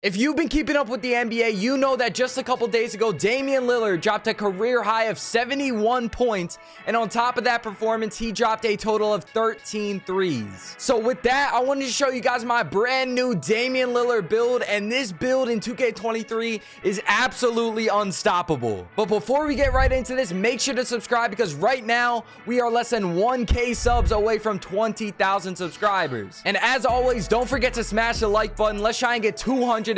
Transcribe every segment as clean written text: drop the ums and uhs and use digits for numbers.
If you've been keeping up with the NBA, you know that just a couple days ago, Damian Lillard dropped a career high of 71 points. And on top of that performance, he dropped a total of 13 threes. So with that, I wanted to show you guys my brand new Damian Lillard build. And this build in 2K23 is absolutely unstoppable. But before we get right into this, make sure to subscribe because right now we are less than 1K subs away from 20,000 subscribers. And as always, don't forget to smash the like button. Let's try and get 250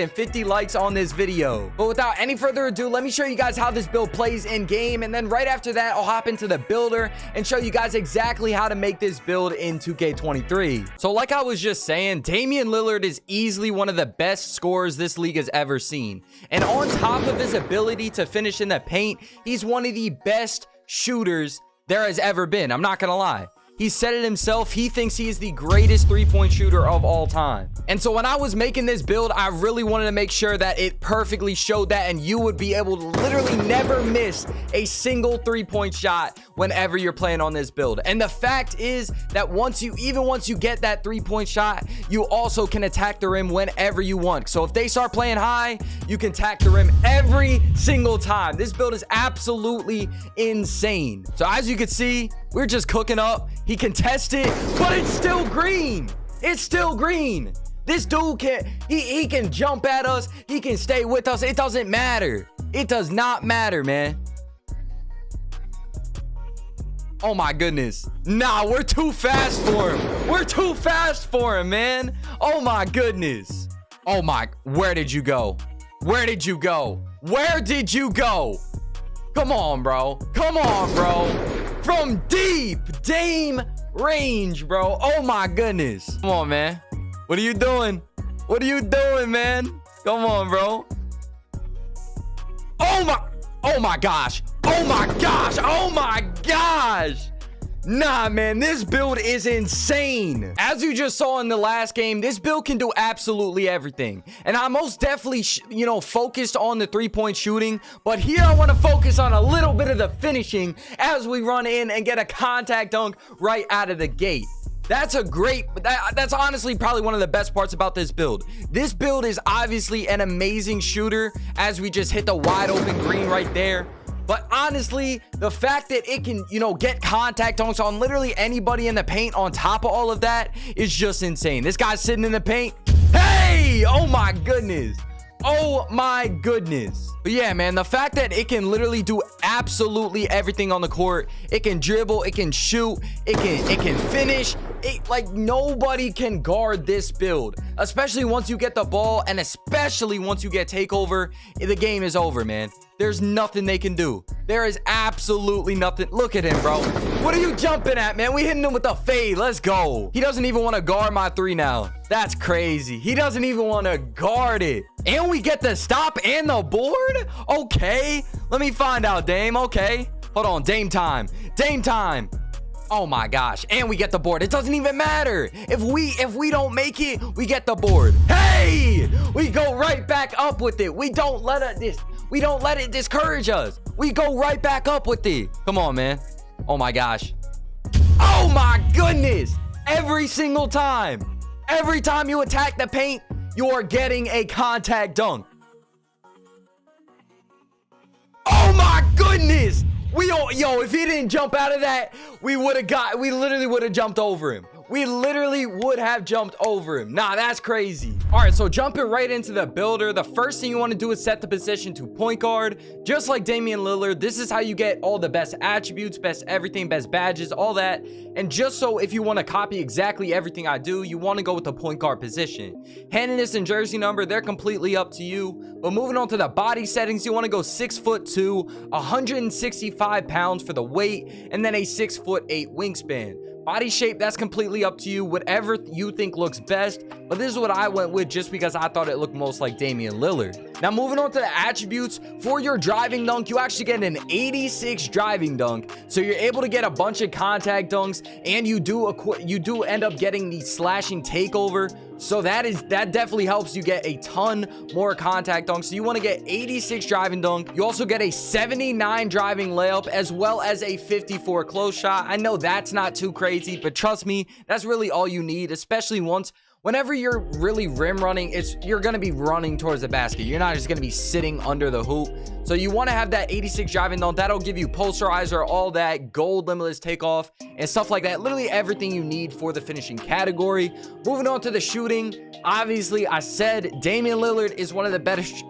likes on this video. But without any further ado, let me show you guys how this build plays in game, and then right after that I'll hop into the builder and show you guys exactly how to make this build in 2K23. So like I was just saying, Damian Lillard is easily one of the best scorers this league has ever seen, and on top of his ability to finish in the paint, he's one of the best shooters there has ever been. I'm not gonna lie. He said it himself. He thinks he is the greatest three-point shooter of all time. And so when I was making this build, I really wanted to make sure that it perfectly showed that, and you would be able to literally never miss a single three-point shot whenever you're playing on this build. And the fact is that once you get that three-point shot, you also can attack the rim whenever you want. So if they start playing high, you can attack the rim every single time. This build is absolutely insane. So as you can see, we're just cooking up. He can test it, but it's still green. It's still green. This dude he can jump at us. He can stay with us. It doesn't matter. It does not matter, man. Oh my goodness. Nah, we're too fast for him. We're too fast for him, man. Oh my goodness. Oh my, where did you go? Where did you go? Where did you go? Come on, bro. Come on, bro. From deep Dame range, bro. Oh my goodness. Come on, man. What are you doing? What are you doing, man? Come on, bro. Oh my gosh. Oh my gosh. Oh my gosh. Nah, man, this build is insane. As you just saw in the last game, this build can do absolutely everything. And I most definitely, focused on the three-point shooting. But here I want to focus on a little bit of the finishing as we run in and get a contact dunk right out of the gate. That's that's honestly probably one of the best parts about this build. This build is obviously an amazing shooter as we just hit the wide open green right there. But honestly, the fact that it can, get contact dunks on literally anybody in the paint on top of all of that is just insane. This guy's sitting in the paint. Hey! Oh my goodness. Oh my goodness. But yeah, man, the fact that it can literally do absolutely everything on the court. It can dribble, it can shoot, it can finish. Like nobody can guard this build, especially once you get the ball, and especially once you get takeover, the game is over, man. There's nothing they can do. There is absolutely nothing. Look at him, bro. What are you jumping at, man? We hitting him with a fade. Let's go. He doesn't even want to guard my three now. That's crazy. He doesn't even want to guard it. And we get the stop and the board? Okay. Let me find out, Dame. Okay. Hold on. Dame time. Dame time. Oh my gosh. And we get the board. It doesn't even matter. If we don't make it, we get the board. Hey! We go right back up with it. We don't let it discourage us. We go right back up with it. Come on, man. Oh my gosh. Oh my goodness. Every single time. Every time you attack the paint, you are getting a contact dunk. Oh my goodness. If he didn't jump out of that, we literally would have jumped over him. We literally would have jumped over him. Nah, that's crazy. All right, so jumping right into the builder, the first thing you want to do is set the position to point guard. Just like Damian Lillard, this is how you get all the best attributes, best everything, best badges, all that. And just so if you want to copy exactly everything I do, you want to go with the point guard position. Handedness and jersey number, they're completely up to you. But moving on to the body settings, you want to go 6'2", 165 pounds for the weight, and then a 6'8" wingspan. Body shape, that's completely up to you, whatever you think looks best, but this is what I went with just because I thought it looked most like Damian Lillard. Now moving on to the attributes, for your driving dunk, you actually get an 86 driving dunk, so you're able to get a bunch of contact dunks, and you do end up getting the slashing takeover. So that definitely helps you get a ton more contact dunks. So you want to get 86 driving dunk. You also get a 79 driving layup as well as a 54 close shot. I know that's not too crazy, but trust me, that's really all you need, especially once whenever you're really rim running, you're going to be running towards the basket. You're not just going to be sitting under the hoop. So you want to have that 86 driving dunk. That'll give you posterizer, all that, gold limitless takeoff, and stuff like that. Literally everything you need for the finishing category. Moving on to the shooting. Obviously, I said Damian Lillard is one of the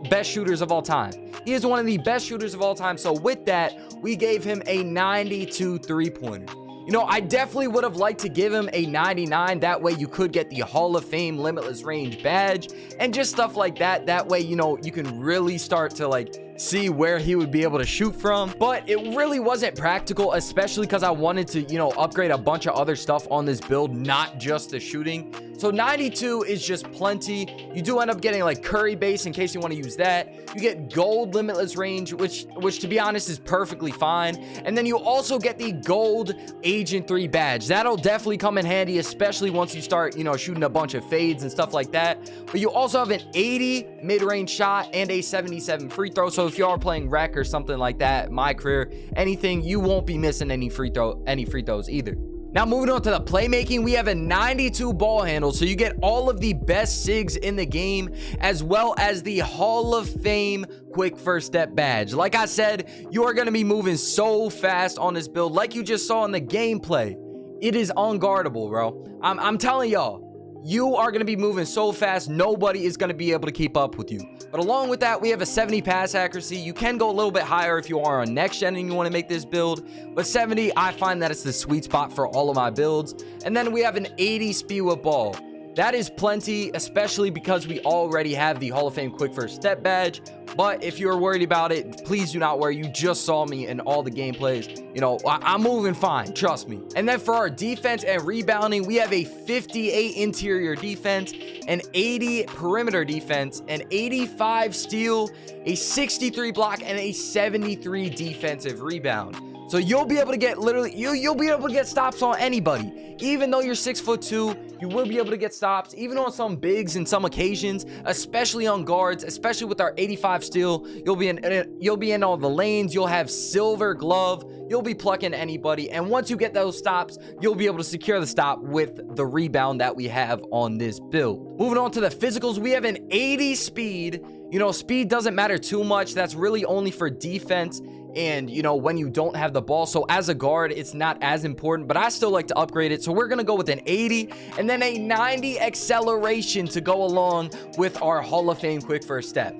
best shooters of all time. He is one of the best shooters of all time. So with that, we gave him a 92 three-pointer. You know, I definitely would have liked to give him a 99. That way you could get the Hall of Fame limitless range badge and just stuff like that. That way, you know, you can really start to like see where he would be able to shoot from. But it really wasn't practical, especially because I wanted to, you know, upgrade a bunch of other stuff on this build, not just the shooting. So 92 is just plenty. You do end up getting like Curry base in case you want to use that. You get gold limitless range, which to be honest is perfectly fine. And then you also get the gold Agent 3 badge. That'll definitely come in handy, especially once you start, you know, shooting a bunch of fades and stuff like that. But you also have an 80 mid-range shot and a 77 free throw. So if you are playing rec or something like that, my career, anything, you won't be missing any free throws either. Now, moving on to the playmaking, we have a 92 ball handle, so you get all of the best sigs in the game, as well as the Hall of Fame quick first step badge. Like I said, you are going to be moving so fast on this build, like you just saw in the gameplay. It is unguardable, bro. I'm telling y'all, you are going to be moving so fast, nobody is going to be able to keep up with you. But along with that, we have a 70 pass accuracy. You can go a little bit higher if you are on next gen and you want to make this build. But 70, I find that it's the sweet spot for all of my builds. And then we have an 80 speed with ball. That is plenty, especially because we already have the Hall of Fame quick first step badge. But if you're worried about it, please do not worry. You just saw me in all the gameplays. You know, I'm moving fine, trust me. And then for our defense and rebounding, we have a 58 interior defense, an 80 perimeter defense, an 85 steal, a 63 block, and a 73 defensive rebound. So you'll be able to get literally, you'll be able to get stops on anybody. Even though you're 6'2", you will be able to get stops, even on some bigs in some occasions, especially on guards, especially with our 85 steal. You'll be in all the lanes. You'll have silver glove. You'll be plucking anybody. And once you get those stops, you'll be able to secure the stop with the rebound that we have on this build. Moving on to the physicals, we have an 80 speed. You know, speed doesn't matter too much. That's really only for defense and, you know, when you don't have the ball. So as a guard, it's not as important, but I still like to upgrade it. So we're going to go with an 80 and then a 90 acceleration to go along with our Hall of Fame quick first step.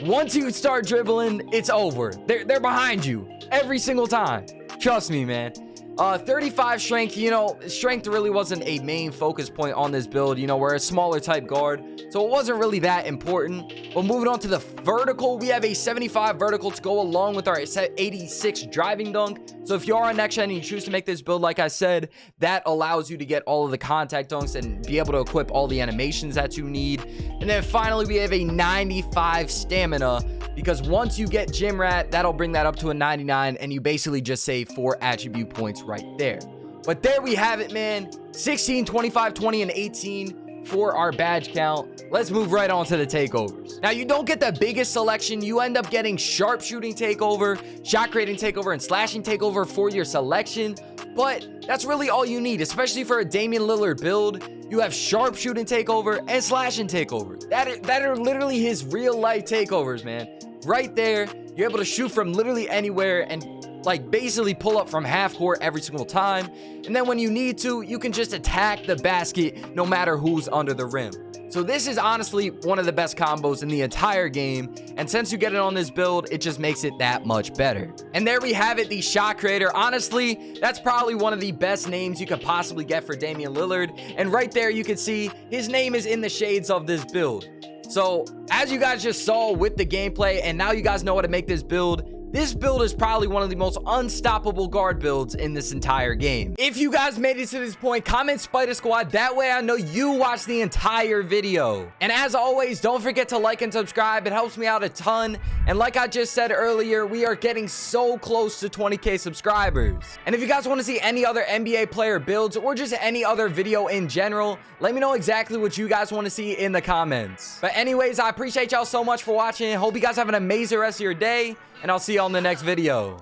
Once you start dribbling, it's over. They're behind you every single time. Trust me, man. 35 strength, you know, strength really wasn't a main focus point on this build. You know, we're a smaller type guard, so it wasn't really that important. But moving on to the vertical, we have a 75 vertical to go along with our 86 driving dunk. So if you are on next gen and you choose to make this build, like I said, that allows you to get all of the contact dunks and be able to equip all the animations that you need. And then finally, we have a 95 stamina, because once you get Gym Rat, that'll bring that up to a 99, and you basically just save 4 attribute points right there. But there we have it, man. 16, 25, 20, and 18 for our badge count. Let's move right on to the takeovers. Now, you don't get the biggest selection. You end up getting sharpshooting takeover, shot creating takeover, and slashing takeover for your selection. But that's really all you need, especially for a Damian Lillard build. You have sharpshooting takeover and slashing takeover. That are literally his real life takeovers, man. Right there, you're able to shoot from literally anywhere and like basically pull up from half court every single time. And then when you need to, you can just attack the basket no matter who's under the rim. So this is honestly one of the best combos in the entire game. And since you get it on this build, it just makes it that much better. And there we have it, the shot creator. Honestly, that's probably one of the best names you could possibly get for Damian Lillard. And right there, you can see his name is in the shades of this build. So as you guys just saw with the gameplay, and now you guys know how to make this build, this build is probably one of the most unstoppable guard builds in this entire game. If you guys made it to this point, comment Spider Squad. That way I know you watched the entire video. And as always, don't forget to like and subscribe. It helps me out a ton. And like I just said earlier, we are getting so close to 20K subscribers. And if you guys want to see any other NBA player builds or just any other video in general, let me know exactly what you guys want to see in the comments. But anyways, I appreciate y'all so much for watching. Hope you guys have an amazing rest of your day, and I'll see you on the next video.